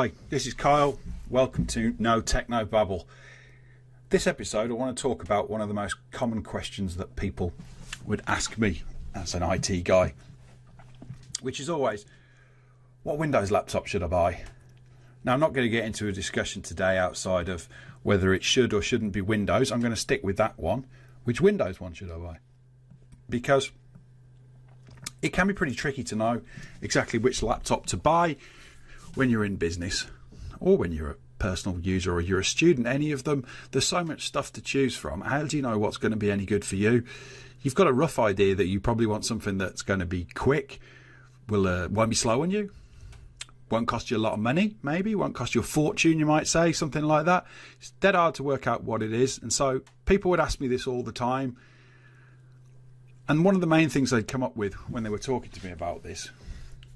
Hi, this is Kyle. Welcome to No Technobabble. This episode I want to talk about one of the most common questions that people would ask me as an IT guy, which is always, what Windows laptop should I buy? Now, I'm not going to get into a discussion today outside of whether it should or shouldn't be Windows. I'm going to stick with that one. Which Windows one should I buy? Because it can be pretty tricky to know exactly which laptop to buy when you're in business or when you're a personal user or you're a student. Any of them, there's so much stuff to choose from. How do you know what's going to be any good for you? You've got a rough idea that you probably want something that's going to be quick, won't be slow on you, won't cost you a lot of money, maybe won't cost you a fortune, you might say, something like that. It's dead hard to work out what it is. And so people would ask me this all the time. And one of the main things they'd come up with when they were talking to me about this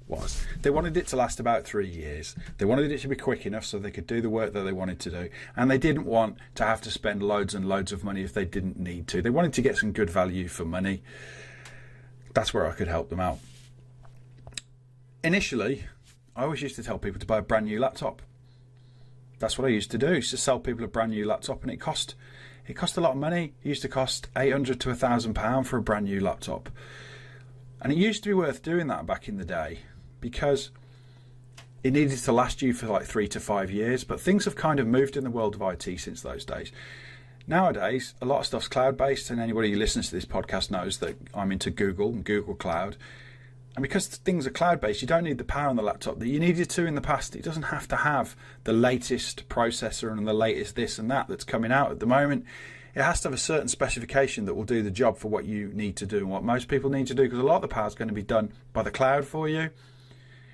was they wanted it to last about 3 years. They wanted it to be quick enough so they could do the work that they wanted to do. And they didn't want to have to spend loads and loads of money if they didn't need to. They wanted to get some good value for money. That's where I could help them out. Initially, I always used to tell people to buy a brand new laptop. That's what I used to do. I used to sell people a brand new laptop, and it cost a lot of money. It used to cost £800 to £1,000 for a brand new laptop. And it used to be worth doing that back in the day because it needed to last you for like 3 to 5 years. But things have kind of moved in the world of IT since those days. Nowadays, a lot of stuff's cloud-based, and anybody who listens to this podcast knows that I'm into Google and Google Cloud. And because things are cloud-based, you don't need the power on the laptop that you needed to in the past. It doesn't have to have the latest processor and the latest this and that that's coming out at the moment. It has to have a certain specification that will do the job for what you need to do and what most people need to do, because a lot of the power is going to be done by the cloud for you.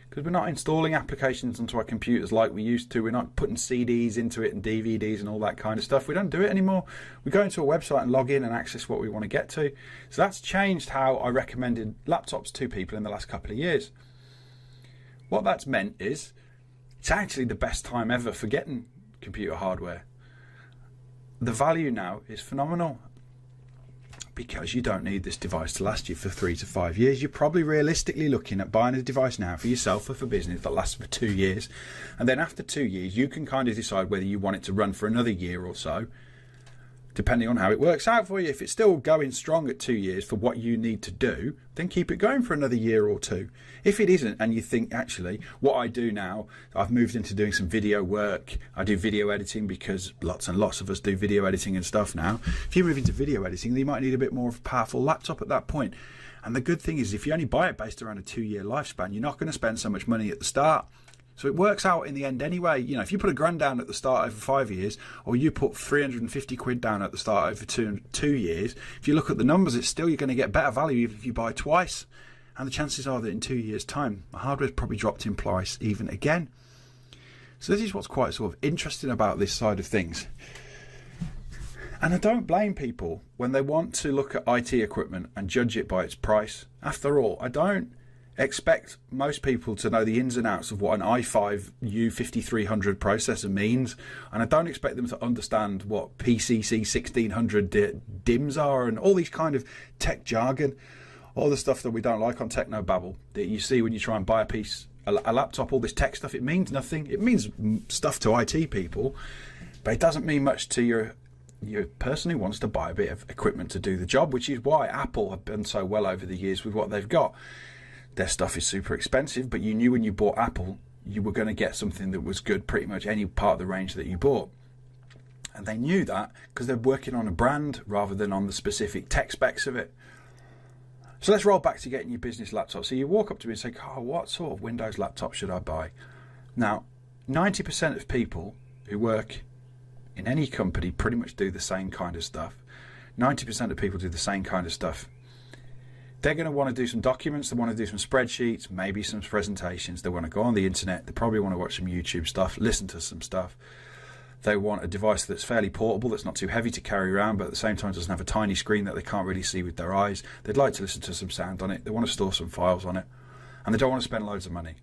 Because we're not installing applications onto our computers like we used to. We're not putting CDs into it and DVDs and all that kind of stuff. We don't do it anymore. We go into a website and log in and access what we want to get to. So that's changed how I recommended laptops to people in the last couple of years. What that's meant is it's actually the best time ever for getting computer hardware. The value now is phenomenal because you don't need this device to last you for 3 to 5 years. You're probably realistically looking at buying a device now for yourself or for business that lasts for 2 years. And then after 2 years, you can kind of decide whether you want it to run for another year or so, depending on how it works out for you. If it's still going strong at 2 years for what you need to do, then keep it going for another year or two. If it isn't, and you think, actually, what I do now, I've moved into doing some video work. I do video editing because lots and lots of us do video editing and stuff now. If you move into video editing, then you might need a bit more of a powerful laptop at that point. And the good thing is, if you only buy it based around a 2-year lifespan, you're not going to spend so much money at the start. So it works out in the end anyway. You know, if you put £1,000 down at the start over 5 years, or you put 350 quid down at the start over two years, if you look at the numbers, it's still, you're going to get better value even if you buy twice. And the chances are that in 2 years' time, the hardware's probably dropped in price even again. So this is what's quite sort of interesting about this side of things. And I don't blame people when they want to look at IT equipment and judge it by its price. After all, I don't expect most people to know the ins and outs of what an i5 U5300 processor means, and I don't expect them to understand what PCC 1600 DIMMs are and all these kind of tech jargon, all the stuff that we don't like on Technobabble that you see when you try and buy a laptop. All this tech stuff, it means nothing. It means stuff to IT people, but it doesn't mean much to your person who wants to buy a bit of equipment to do the job, which is why Apple have done so well over the years with what they've got. Their stuff is super expensive, but you knew when you bought Apple, you were going to get something that was good pretty much any part of the range that you bought. And they knew that because they're working on a brand rather than on the specific tech specs of it. So let's roll back to getting your business laptop. So you walk up to me and say, "Oh, what sort of Windows laptop should I buy?" Now, 90% of people who work in any company pretty much do the same kind of stuff. 90% of people do the same kind of stuff. They're going to want to do some documents, they want to do some spreadsheets, maybe some presentations. They want to go on the internet, they probably want to watch some YouTube stuff, listen to some stuff. They want a device that's fairly portable, that's not too heavy to carry around, but at the same time doesn't have a tiny screen that they can't really see with their eyes. They'd like to listen to some sound on it, they want to store some files on it, and they don't want to spend loads of money.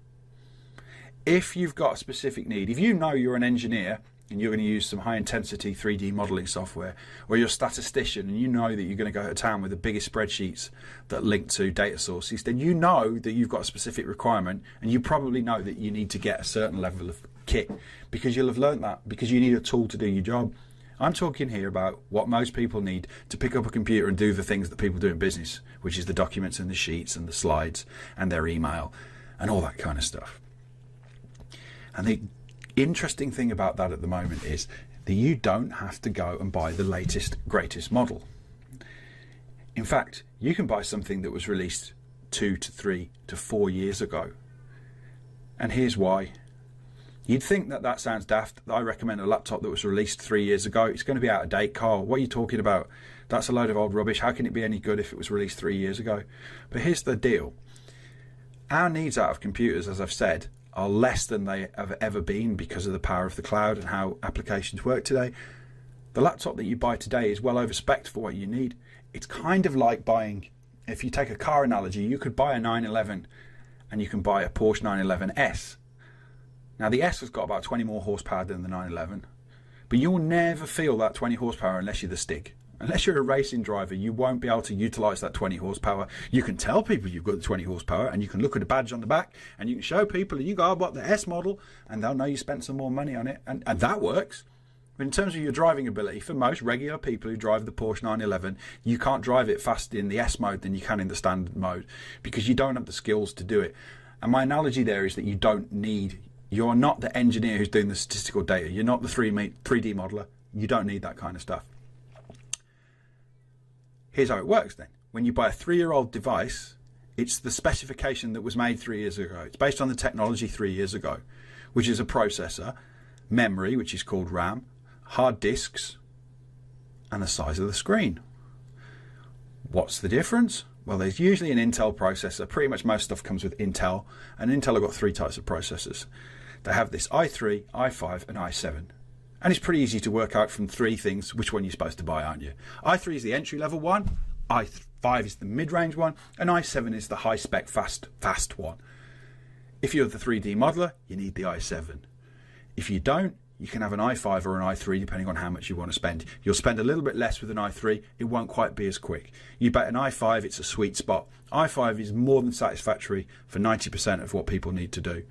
If you've got a specific need, if you know you're an engineer and you're going to use some high-intensity 3D modelling software, or you're a statistician and you know that you're going to go to town with the biggest spreadsheets that link to data sources, then you know that you've got a specific requirement, and you probably know that you need to get a certain level of kit, because you'll have learnt that, because you need a tool to do your job. I'm talking here about what most people need to pick up a computer and do the things that people do in business, which is the documents and the sheets and the slides and their email and all that kind of stuff. And the interesting thing about that at the moment is that you don't have to go and buy the latest, greatest model. In fact, you can buy something that was released 2 to 3 to 4 years ago. And here's why. You'd think that that sounds daft. I recommend a laptop that was released 3 years ago. It's going to be out of date, Carl. What are you talking about? That's a load of old rubbish. How can it be any good if it was released 3 years ago? But here's the deal. Our needs out of computers, as I've said, are less than they have ever been because of the power of the cloud and how applications work today. The laptop that you buy today is well over-spec'd for what you need. It's kind of like buying, if you take a car analogy, you could buy a 911 and you can buy a Porsche 911S. Now the S has got about 20 more horsepower than the 911, but you'll never feel that 20 horsepower unless you're the Stig. Unless you're a racing driver, you won't be able to utilise that 20 horsepower. You can tell people you've got the 20 horsepower and you can look at a badge on the back and you can show people you go, I bought the S model, and they'll know you spent some more money on it, and that works. But in terms of your driving ability, for most regular people who drive the Porsche 911, you can't drive it fast in the S mode than you can in the standard mode because you don't have the skills to do it. And my analogy there is that you're not the engineer who's doing the statistical data. You're not the 3D modeler. You don't need that kind of stuff. Here's how it works then. When you buy a 3-year-old device, it's the specification that was made 3 years ago. It's based on the technology 3 years ago, which is a processor, memory, which is called RAM, hard disks, and the size of the screen. What's the difference? Well, there's usually an Intel processor. Pretty much most stuff comes with Intel, and Intel have got 3 types of processors. They have this i3, i5, and i7. And it's pretty easy to work out from 3 things which one you're supposed to buy, aren't you? i3 is the entry-level one, i5 is the mid-range one, and i7 is the high-spec, fast one. If you're the 3D modeler, you need the i7. If you don't, you can have an i5 or an i3 depending on how much you want to spend. You'll spend a little bit less with an i3. It won't quite be as quick. You bet an i5, it's a sweet spot. i5 is more than satisfactory for 90% of what people need to do.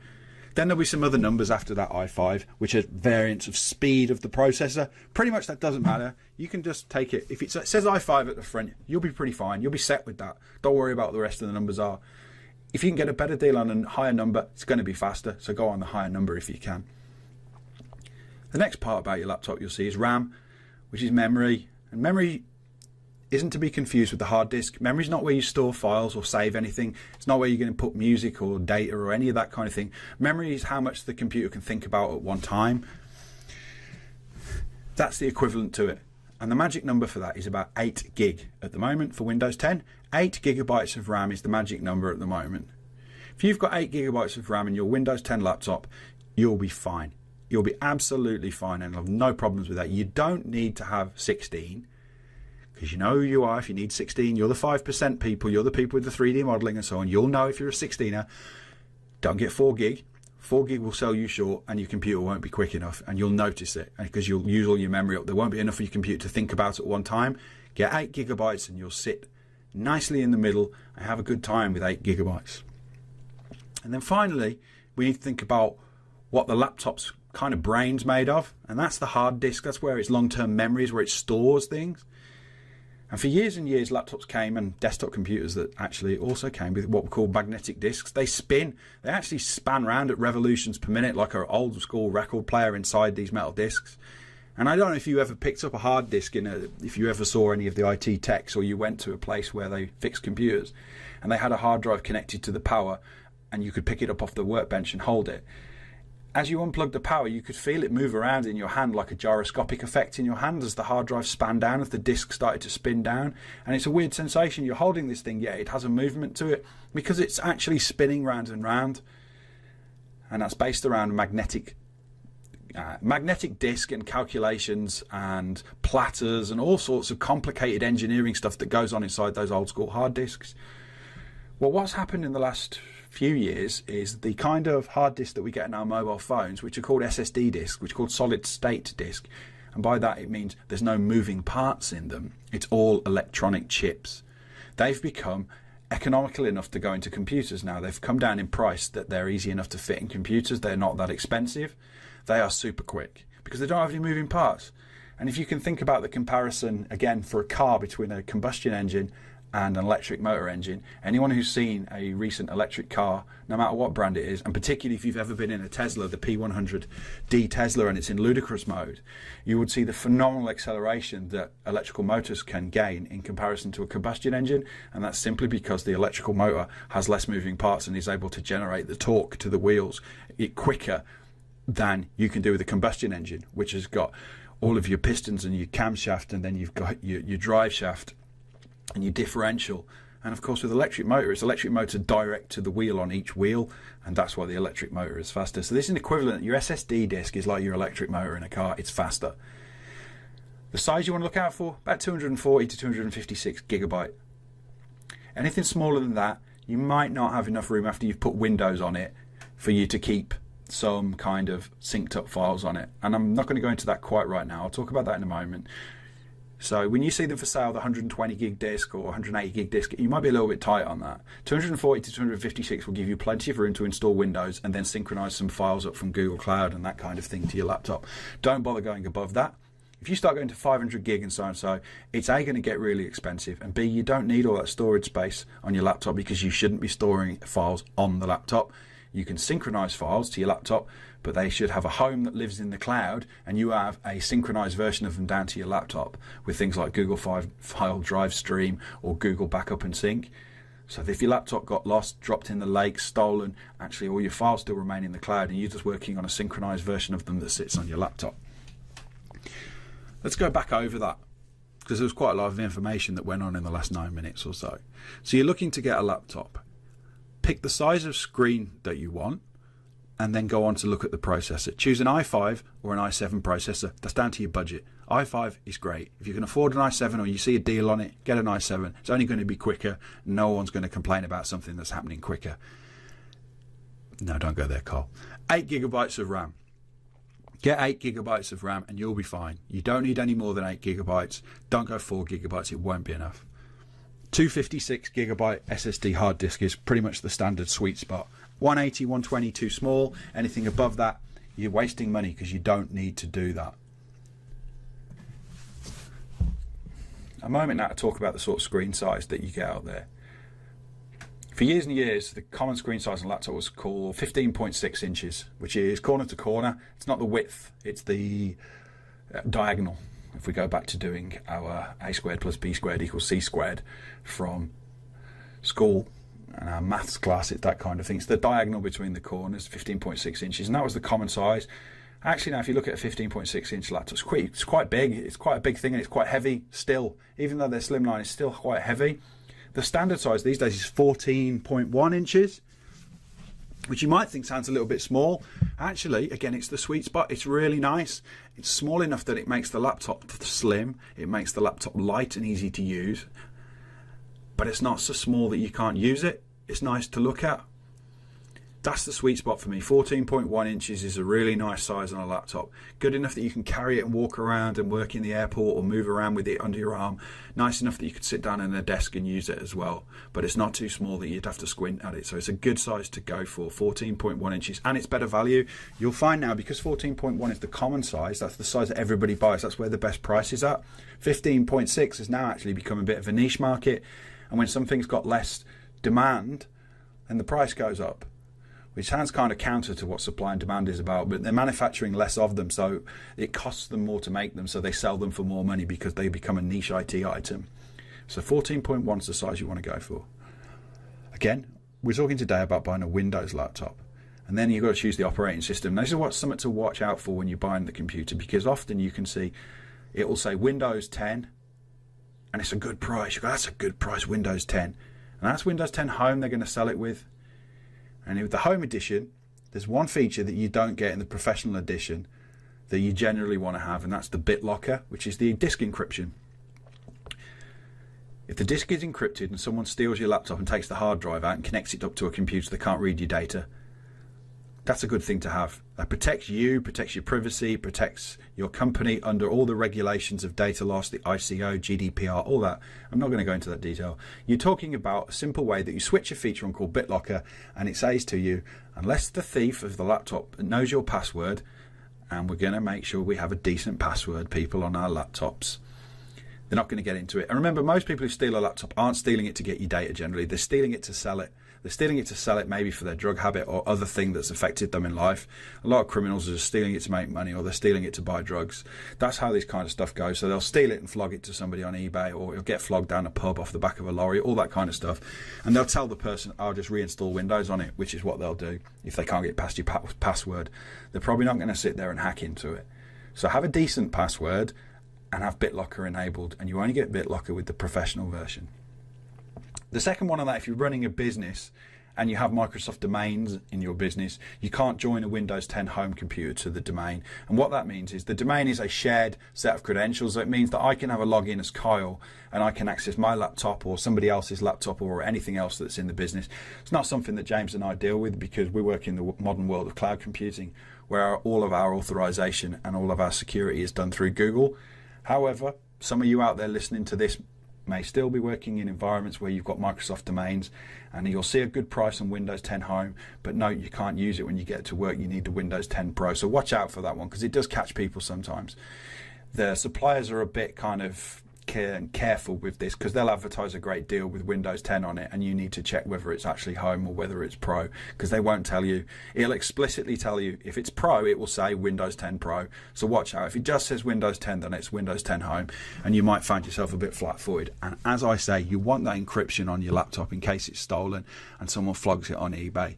Then there'll be some other numbers after that i5, which are variants of speed of the processor. Pretty much that doesn't matter. You can just take it. If it says i5 at the front, you'll be pretty fine. You'll be set with that. Don't worry about what the rest of the numbers are. If you can get a better deal on a higher number, it's going to be faster. So go on the higher number if you can. The next part about your laptop you'll see is RAM, which is memory. And memory isn't to be confused with the hard disk. Memory is not where you store files or save anything. It's not where you're going to put music or data or any of that kind of thing. Memory is how much the computer can think about at one time. That's the equivalent to it. And the magic number for that is about 8 gig at the moment for Windows 10. 8 gigabytes of RAM is the magic number at the moment. If you've got 8 gigabytes of RAM in your Windows 10 laptop, you'll be fine. You'll be absolutely fine and have no problems with that. You don't need to have 16. Because you know who you are. If you need 16, you're the 5% people. You're the people with the 3D modeling and so on. You'll know if you're a 16er. Don't get 4 gig. 4 gig will sell you short and your computer won't be quick enough. And you'll notice it because you'll use all your memory up. There won't be enough for your computer to think about at one time. Get 8 gigabytes and you'll sit nicely in the middle and have a good time with 8 gigabytes. And then finally, we need to think about what the laptop's kind of brain's made of. And that's the hard disk. That's where its long-term memory is, where it stores things. And for years and years, laptops came, and desktop computers that actually also came with what we call magnetic disks. They spin. They actually span around at revolutions per minute, like an old school record player inside these metal disks. And I don't know if you ever picked up a hard disk if you ever saw any of the IT techs, or you went to a place where they fixed computers, and they had a hard drive connected to the power, and you could pick it up off the workbench and hold it. As you unplugged the power, you could feel it move around in your hand like a gyroscopic effect in your hand as the hard drive span down, as the disk started to spin down. And it's a weird sensation. You're holding this thing, yet it has a movement to it because it's actually spinning round and round. And that's based around magnetic disk and calculations and platters and all sorts of complicated engineering stuff that goes on inside those old school hard disks. Well, what's happened in the last few years is the kind of hard disk that we get in our mobile phones, which are called SSD disks, which are called solid state disk, and by that it means there's no moving parts in them. It's all electronic chips. They've become economical enough to go into computers now. They've come down in price that they're easy enough to fit in computers. They're not that expensive. they are super quick because they don't have any moving parts. And if you can think about the comparison again for a car between a combustion engine and an electric motor engine, anyone who's seen a recent electric car, no matter what brand it is, and particularly if you've ever been in a Tesla, the P100D Tesla, and it's in ludicrous mode, you would see the phenomenal acceleration that electrical motors can gain in comparison to a combustion engine. And that's simply because the electrical motor has less moving parts and is able to generate the torque to the wheels quicker than you can do with a combustion engine, which has got all of your pistons and your camshaft, and then you've got your drive shaft and your differential. And of course with electric motor, it's electric motor direct to the wheel on each wheel, and that's why the electric motor is faster. So this is an equivalent. Your SSD disk is like your electric motor in a car. It's faster. The size you want to look out for, about 240 to 256 gigabyte. Anything smaller than that, you might not have enough room after you've put Windows on it for you to keep some kind of synced up files on it. And I'm not going to go into that quite right now. I'll talk about that in a moment. So when you see them for sale, the 120 gig disk or 180 gig disk, you might be a little bit tight on that. 240 to 256 will give you plenty of room to install Windows and then synchronize some files up from Google Cloud and that kind of thing to your laptop. Don't bother going above that. If you start going to 500 gig and so and so, it's A, going to get really expensive, and B, you don't need all that storage space on your laptop because you shouldn't be storing files on the laptop. You can synchronize files to your laptop, but they should have a home that lives in the cloud, and you have a synchronized version of them down to your laptop with things like Google File Drive Stream or Google Backup and Sync. So if your laptop got lost, dropped in the lake, stolen, actually all your files still remain in the cloud and you're just working on a synchronized version of them that sits on your laptop. Let's go back over that, because there was quite a lot of information that went on in the last 9 minutes or so. So you're looking to get a laptop. Pick the size of screen that you want, and then go on to look at the processor. Choose an i5 or an i7 processor. That's down to your budget. i5 is great. If you can afford an i7 or you see a deal on it, get an i7. It's only going to be quicker. No one's going to complain about something that's happening quicker. No, don't go there, Carl. 8 gigabytes of RAM. Get 8 gigabytes of RAM and you'll be fine. You don't need any more than 8 gigabytes. Don't go 4 gigabytes. It won't be enough. 256 gigabyte SSD hard disk is pretty much the standard sweet spot. 180, 120 too small. Anything above that, you're wasting money because you don't need to do that. A moment now to talk about the sort of screen size that you get out there. For years and years, the common screen size on a laptop was called 15.6 inches, which is corner to corner. It's not the width, it's the diagonal. If we go back to doing our a squared plus b squared equals c squared from school and our maths class, it's that kind of thing. It's the diagonal between the corners, 15.6 inches, and that was the common size. Actually, now if you look at a 15.6 inch laptop, it's quite big. It's quite a big thing, and it's quite heavy still. Even though they're slimline, it's still quite heavy. The standard size these days is 14.1 inches, which you might think sounds a little bit small. Actually, again, it's the sweet spot. It's really nice. It's small enough that it makes the laptop slim. It makes the laptop light and easy to use. But it's not so small that you can't use it. It's nice to look at. That's the sweet spot for me. 14.1 inches is a really nice size on a laptop. Good enough that you can carry it and walk around and work in the airport or move around with it under your arm. Nice enough that you could sit down at a desk and use it as well. But it's not too small that you'd have to squint at it. So it's a good size to go for, 14.1 inches. And it's better value. You'll find now, because 14.1 is the common size, that's the size that everybody buys. That's where the best price is at. 15.6 has now actually become a bit of a niche market. And when something's got less demand, then the price goes up, which sounds kind of counter to what supply and demand is about, but they're manufacturing less of them, so it costs them more to make them, so they sell them for more money because they become a niche IT item. So 14.1 is the size you want to go for. Again, we're talking today about buying a Windows laptop, and then you've got to choose the operating system. Now, this is something to watch out for when you're buying the computer, because often you can see it will say Windows 10, and it's a good price. You go, that's a good price, Windows 10. And that's Windows 10 Home they're going to sell it with. And with the Home Edition, there's one feature that you don't get in the Professional Edition that you generally want to have, and that's the BitLocker, which is the disk encryption. If the disk is encrypted and someone steals your laptop and takes the hard drive out and connects it up to a computer that can't read your data, that's a good thing to have. That protects you, protects your privacy, protects your company under all the regulations of data loss, the ICO, GDPR, all that. I'm not going to go into that detail. You're talking about a simple way that you switch a feature on called BitLocker, and it says to you, unless the thief of the laptop knows your password and we're going to make sure we have a decent password, people, on our laptops. They're not going to get into it. And remember, most people who steal a laptop aren't stealing it to get your data generally. They're stealing it to sell it. They're stealing it to sell it maybe for their drug habit or other thing that's affected them in life. A lot of criminals are just stealing it to make money, or they're stealing it to buy drugs. That's how this kind of stuff goes. So they'll steal it and flog it to somebody on eBay, or it'll get flogged down a pub off the back of a lorry, all that kind of stuff. And they'll tell the person, I'll just reinstall Windows on it, which is what they'll do if they can't get past your password. They're probably not going to sit there and hack into it. So have a decent password and have BitLocker enabled, and you only get BitLocker with the professional version. The second one on that, if you're running a business and you have Microsoft domains in your business, you can't join a Windows 10 home computer to the domain. And what that means is the domain is a shared set of credentials. So it means that I can have a login as Kyle and I can access my laptop or somebody else's laptop or anything else that's in the business. It's not something that James and I deal with because we work in the modern world of cloud computing, where all of our authorization and all of our security is done through Google. However, some of you out there listening to this may still be working in environments where you've got Microsoft domains, and you'll see a good price on Windows 10 Home, but no, you can't use it when you get to work. You need the Windows 10 Pro. So watch out for that one, because it does catch people sometimes. The suppliers are a bit kind of careful with this, because they'll advertise a great deal with Windows 10 on it, and you need to check whether it's actually Home or whether it's Pro, because they won't tell you. It'll explicitly tell you if it's Pro, it will say Windows 10 Pro. So watch out. If it just says Windows 10, then it's Windows 10 Home, and you might find yourself a bit flat-footed. And as I say, you want that encryption on your laptop in case it's stolen and someone flogs it on eBay,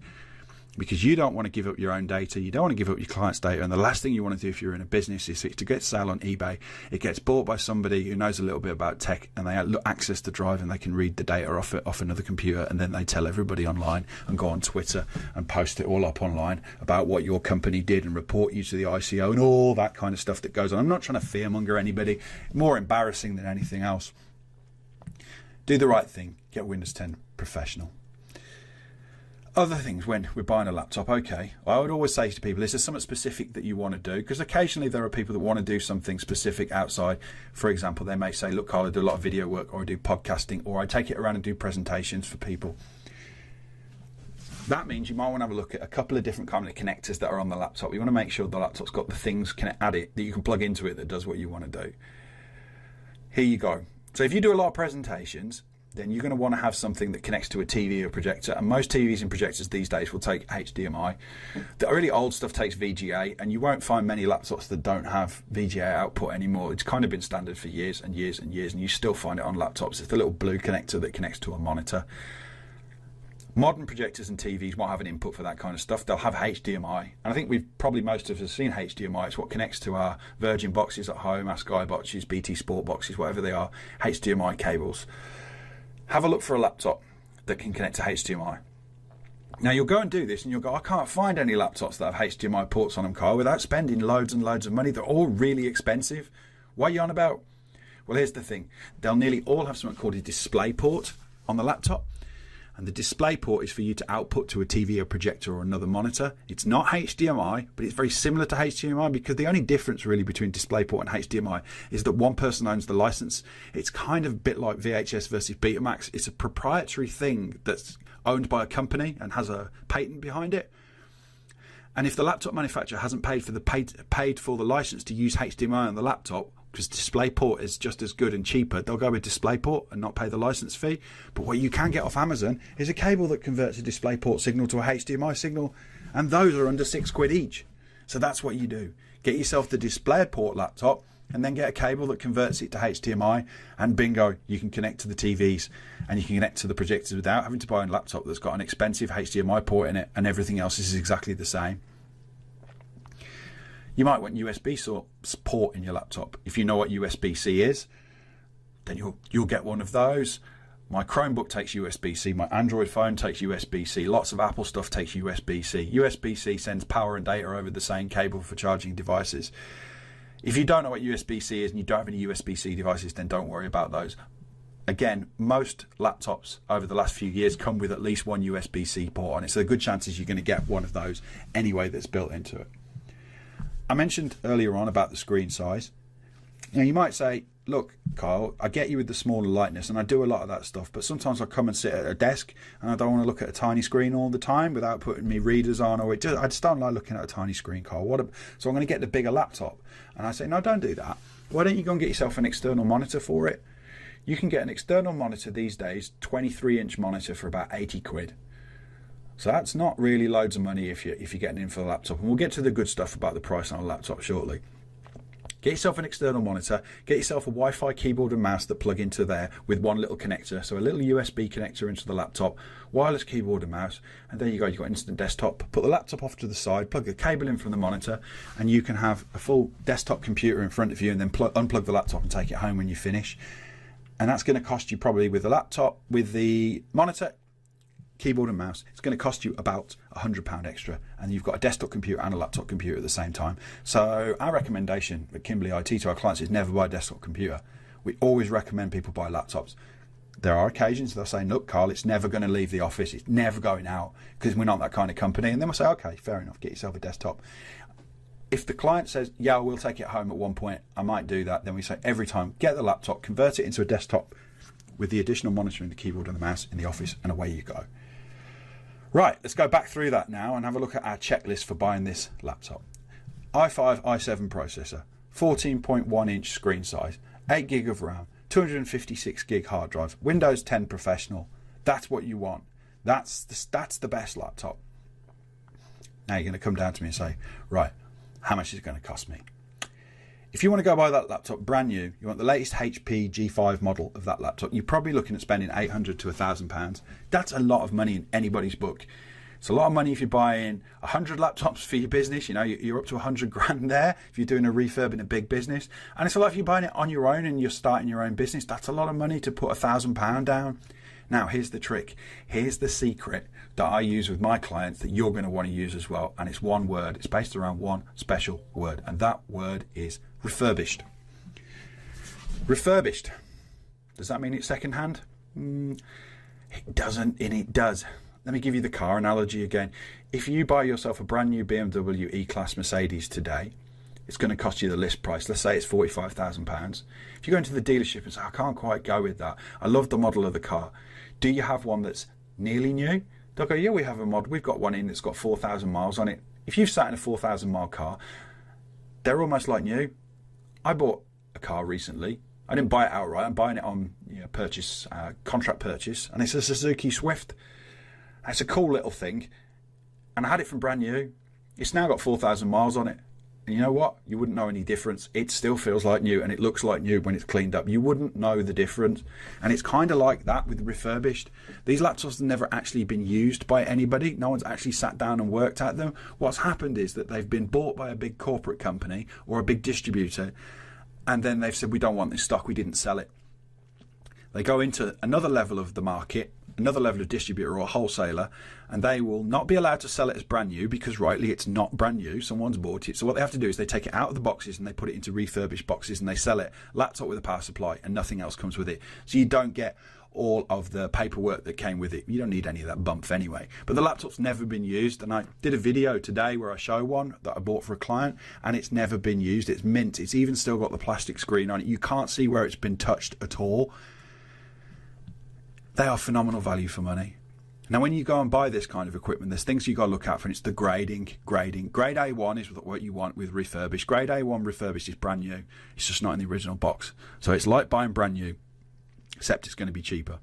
because you don't want to give up your own data, you don't want to give up your client's data, and the last thing you want to do if you're in a business is to get sale on eBay. It gets bought by somebody who knows a little bit about tech, and they access the drive and they can read the data off another computer, and then they tell everybody online and go on Twitter and post it all up online about what your company did and report you to the ICO and all that kind of stuff that goes on. I'm not trying to fearmonger anybody, more embarrassing than anything else. Do the right thing, get Windows 10 Professional. Other things when we're buying a laptop, okay, I would always say to people, is there something specific that you want to do? Because occasionally there are people that want to do something specific outside. For example, they may say, look, Carl, I do a lot of video work, or I do podcasting, or I take it around and do presentations for people. That means you might want to have a look at a couple of different kind of connectors that are on the laptop. You want to make sure the laptop's got the things at it that you can plug into it that does what you want to do. Here you go. So if you do a lot of presentations, then you're going to want to have something that connects to a TV or projector. And most TVs and projectors these days will take HDMI. The really old stuff takes VGA, and you won't find many laptops that don't have VGA output anymore. It's kind of been standard for years and years and years, and you still find it on laptops. It's the little blue connector that connects to a monitor. Modern projectors and TVs won't have an input for that kind of stuff. They'll have HDMI. And I think most of us have seen HDMI. It's what connects to our Virgin boxes at home, our Sky boxes, BT Sport boxes, whatever they are, HDMI cables. Have a look for a laptop that can connect to HDMI. Now you'll go and do this and you'll go, I can't find any laptops that have HDMI ports on them, Kyle, without spending loads and loads of money. They're all really expensive. What are you on about? Well, here's the thing. They'll nearly all have something called a display port on the laptop. And the display port is for you to output to a TV or projector or another monitor. It's not HDMI, but it's very similar to HDMI, because the only difference really between DisplayPort and HDMI is that one person owns the license. It's kind of a bit like VHS versus Betamax. It's a proprietary thing that's owned by a company and has a patent behind it. And if the laptop manufacturer hasn't paid for the license to use HDMI on the laptop, because DisplayPort is just as good and cheaper, they'll go with DisplayPort and not pay the license fee. But what you can get off Amazon is a cable that converts a DisplayPort signal to a HDMI signal, and those are under £6 each. So that's what you do. Get yourself the DisplayPort laptop and then get a cable that converts it to HDMI, and bingo, you can connect to the TVs and you can connect to the projectors without having to buy a laptop that's got an expensive HDMI port in it, and everything else is exactly the same. You might want USB port in your laptop. If you know what USB-C is, then you'll get one of those. My Chromebook takes USB-C. My Android phone takes USB-C. Lots of Apple stuff takes USB-C. USB-C sends power and data over the same cable for charging devices. If you don't know what USB-C is and you don't have any USB-C devices, then don't worry about those. Again, most laptops over the last few years come with at least one USB-C port on it, so the good chances you're going to get one of those anyway that's built into it. I mentioned earlier on about the screen size. Now you might say, look, Kyle, I get you with the smaller lightness, and I do a lot of that stuff, but sometimes I come and sit at a desk and I don't want to look at a tiny screen all the time without putting me readers on, or I just don't like looking at a tiny screen, Kyle. So I'm going to get the bigger laptop. And I say, no, don't do that. Why don't you go and get yourself an external monitor for it? You can get an external monitor these days, 23-inch monitor, for about 80 quid. So that's not really loads of money if you're getting in for the laptop. And we'll get to the good stuff about the price on a laptop shortly. Get yourself an external monitor, get yourself a Wi-Fi keyboard and mouse that plug into there with one little connector. So a little USB connector into the laptop, wireless keyboard and mouse, and there you go, you've got instant desktop. Put the laptop off to the side, plug the cable in from the monitor, and you can have a full desktop computer in front of you, and then unplug the laptop and take it home when you finish. And that's going to cost you, probably with the laptop, with the monitor, keyboard and mouse, it's going to cost you about £100 extra, and you've got a desktop computer and a laptop computer at the same time. So our recommendation at Kimberley IT to our clients is never buy a desktop computer. We always recommend people buy laptops. There are occasions they'll say, look, Carl, it's never going to leave the office, it's never going out, because we're not that kind of company. And then we'll say, okay, fair enough, get yourself a desktop. If the client says, yeah, we'll take it home at one point, I might do that, then we say every time, get the laptop, convert it into a desktop with the additional monitor and the keyboard and the mouse in the office, and away you go. Right, let's go back through that now and have a look at our checklist for buying this laptop. i5, i7 processor, 14.1 inch screen size, 8 gig of RAM, 256 gig hard drive, Windows 10 Professional. That's what you want. That's the best laptop. Now you're going to come down to me and say, right, how much is it going to cost me? If you want to go buy that laptop brand new, you want the latest HP G5 model of that laptop, you're probably looking at spending £800 to £1,000. That's a lot of money in anybody's book. It's a lot of money if you're buying 100 laptops for your business. You know, you're up to 100 grand there if you're doing a refurb in a big business. And it's a lot if you're buying it on your own and you're starting your own business. That's a lot of money to put £1,000 down. Now, here's the trick. Here's the secret that I use with my clients that you're going to want to use as well. And it's one word. It's based around one special word. And that word is refurbished. Refurbished. Does that mean it's second-hand? It doesn't, and it does. Let me give you the car analogy again. If you buy yourself a brand new BMW E-Class Mercedes today, it's going to cost you the list price. Let's say it's £45,000. If you go into the dealership and say, I can't quite go with that, I love the model of the car, do you have one that's nearly new? They'll go, yeah, we have a mod. We've got one in that's got 4,000 miles on it. If you've sat in a 4,000 mile car, they're almost like new. I bought a car recently. I didn't buy it outright. I'm buying it on purchase, contract purchase, and it's a Suzuki Swift. It's a cool little thing, and I had it from brand new. It's now got 4,000 miles on it. And you know what? You wouldn't know any difference. It still feels like new, and it looks like new when it's cleaned up. You wouldn't know the difference. And it's kind of like that with refurbished. These laptops have never actually been used by anybody. No one's actually sat down and worked at them. What's happened is that they've been bought by a big corporate company or a big distributor, and then they've said, we don't want this stock, we didn't sell it. They go into another level of the market, another level of distributor or wholesaler, and they will not be allowed to sell it as brand new because rightly it's not brand new, someone's bought it. So what they have to do is they take it out of the boxes and they put it into refurbished boxes, and they sell it laptop with a power supply and nothing else comes with it. So you don't get all of the paperwork that came with it. You don't need any of that bump anyway. But the laptop's never been used, and I did a video today where I show one that I bought for a client, and it's never been used. It's mint. It's even still got the plastic screen on it. You can't see where it's been touched at all. They are phenomenal value for money. Now, when you go and buy this kind of equipment, there's things you got to look out for, and it's the grading. Grade A1 is what you want with refurbished. Grade A1 refurbished is brand new. It's just not in the original box. So it's like buying brand new, except it's going to be cheaper.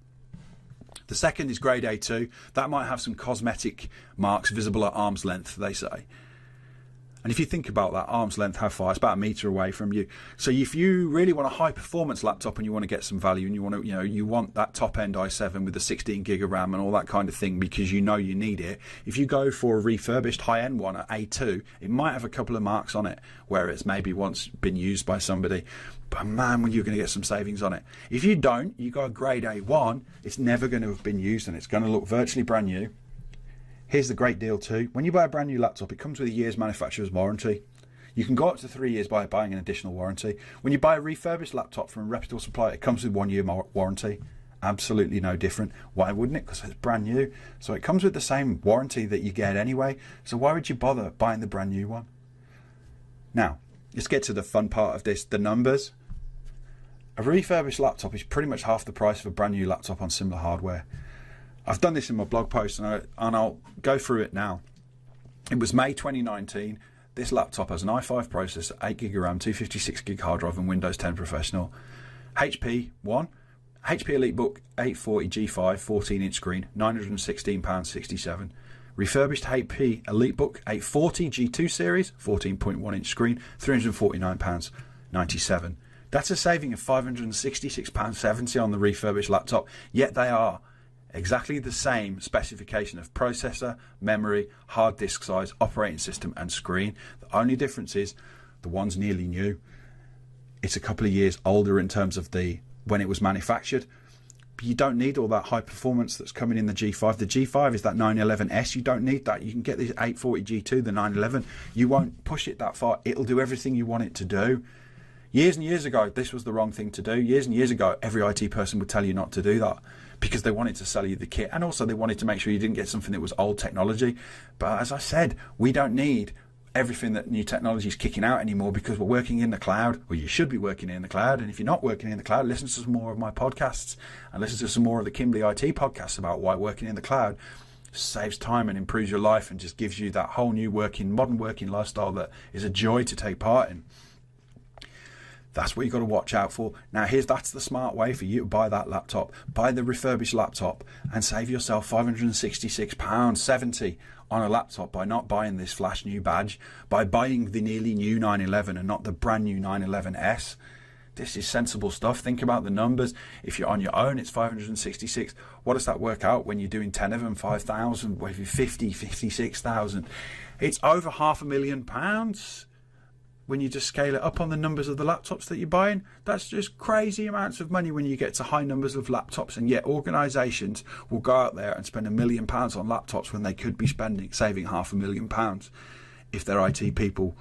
The second is grade A2. That might have some cosmetic marks visible at arm's length, they say. And if you think about that, arm's length, how far? It's about a metre away from you. So if you really want a high performance laptop and you want to get some value, and you want to, you want that top end i7 with the 16 gig of RAM and all that kind of thing because you know you need it, if you go for a refurbished high end one at A2, it might have a couple of marks on it where it's maybe once been used by somebody. But man, you're going to get some savings on it. If you don't, you got a grade A1, it's never going to have been used and it's going to look virtually brand new. Here's the great deal too. When you buy a brand new laptop, it comes with a year's manufacturer's warranty. You can go up to 3 years by buying an additional warranty. When you buy a refurbished laptop from a reputable supplier, it comes with 1 year warranty. Absolutely no different. Why wouldn't it? Because it's brand new. So it comes with the same warranty that you get anyway. So why would you bother buying the brand new one? Now, let's get to the fun part of this, the numbers. A refurbished laptop is pretty much half the price of a brand new laptop on similar hardware. I've done this in my blog post, and I'll go through it now. It was May 2019. This laptop has an i5 processor, 8GB RAM, 256GB hard drive, and Windows 10 Professional. HP EliteBook 840 G5 14-inch screen, £916.67. Refurbished HP EliteBook 840 G2 series, 14.1-inch screen, £349.97. That's a saving of £566.70 on the refurbished laptop, yet they are exactly the same specification of processor, memory, hard disk size, operating system and screen. The only difference is the one's nearly new. It's a couple of years older in terms of when it was manufactured. But you don't need all that high performance that's coming in the G5. The G5 is that 911S. You don't need that. You can get the 840 G2, the 911. You won't push it that far. It'll do everything you want it to do. Years and years ago, this was the wrong thing to do. Years and years ago, every IT person would tell you not to do that because they wanted to sell you the kit, and also they wanted to make sure you didn't get something that was old technology. But as I said, we don't need everything that new technology is kicking out anymore because we're working in the cloud, or you should be working in the cloud. And if you're not working in the cloud, listen to some more of my podcasts and listen to some more of the Kimberly IT podcasts about why working in the cloud saves time and improves your life and just gives you that whole new modern working lifestyle that is a joy to take part in. That's what you've got to watch out for. Now, that's the smart way for you to buy that laptop. Buy the refurbished laptop and save yourself £566.70 on a laptop by not buying this flash new badge, by buying the nearly new 911 and not the brand new 911S. This is sensible stuff. Think about the numbers. If you're on your own, it's 566. What does that work out when you're doing 10 of them? 5,000, maybe 50, 56,000. It's over £500,000. When you just scale it up on the numbers of the laptops that you're buying, that's just crazy amounts of money when you get to high numbers of laptops. And yet organisations will go out there and spend £1 million on laptops when they could be saving £500,000 if their IT people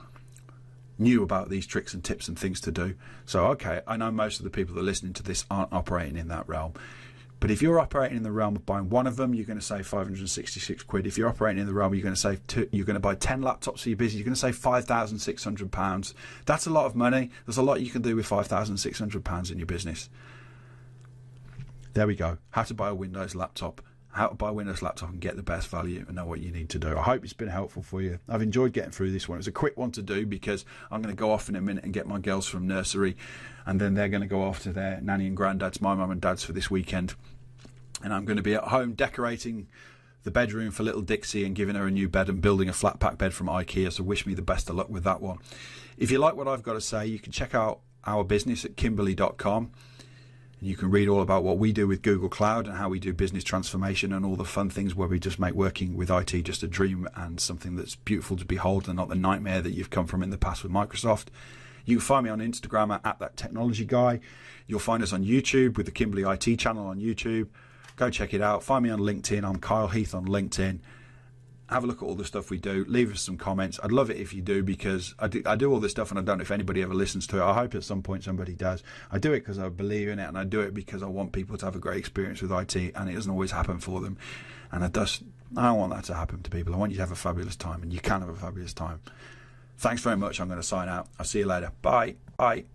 knew about these tricks and tips and things to do. So, okay, I know most of the people that are listening to this aren't operating in that realm. But if you're operating in the realm of buying one of them, you're going to save 566 quid. If you're operating in the realm, you're going to save you're going to buy 10 laptops for your business, you're going to save £5,600. That's a lot of money. There's a lot you can do with £5,600 in your business. There we go. How to buy a Windows laptop. How to buy a Windows laptop and get the best value and know what you need to do. I hope it's been helpful for you. I've enjoyed getting through this one. It's a quick one to do because I'm going to go off in a minute and get my girls from nursery, and then they're going to go off to their nanny and granddad's, my mum and dad's, for this weekend. And I'm going to be at home decorating the bedroom for little Dixie and giving her a new bed and building a flat pack bed from IKEA. So wish me the best of luck with that one. If you like what I've got to say, you can check out our business at kimberly.com. You can read all about what we do with Google Cloud and how we do business transformation and all the fun things where we just make working with IT just a dream and something that's beautiful to behold and not the nightmare that you've come from in the past with Microsoft. You can find me on Instagram at that technology guy. You'll find us on YouTube with the Kimberly IT channel on YouTube. Go check it out. Find me on LinkedIn. I'm Kyle Heath on LinkedIn. Have a look at all the stuff we do. Leave us some comments. I'd love it if you do, because I do all this stuff and I don't know if anybody ever listens to it. I hope at some point somebody does. I do it because I believe in it, and I do it because I want people to have a great experience with IT, and it doesn't always happen for them. And I don't want that to happen to people. I want you to have a fabulous time, and you can have a fabulous time. Thanks very much. I'm going to sign out. I'll see you later. Bye. Bye.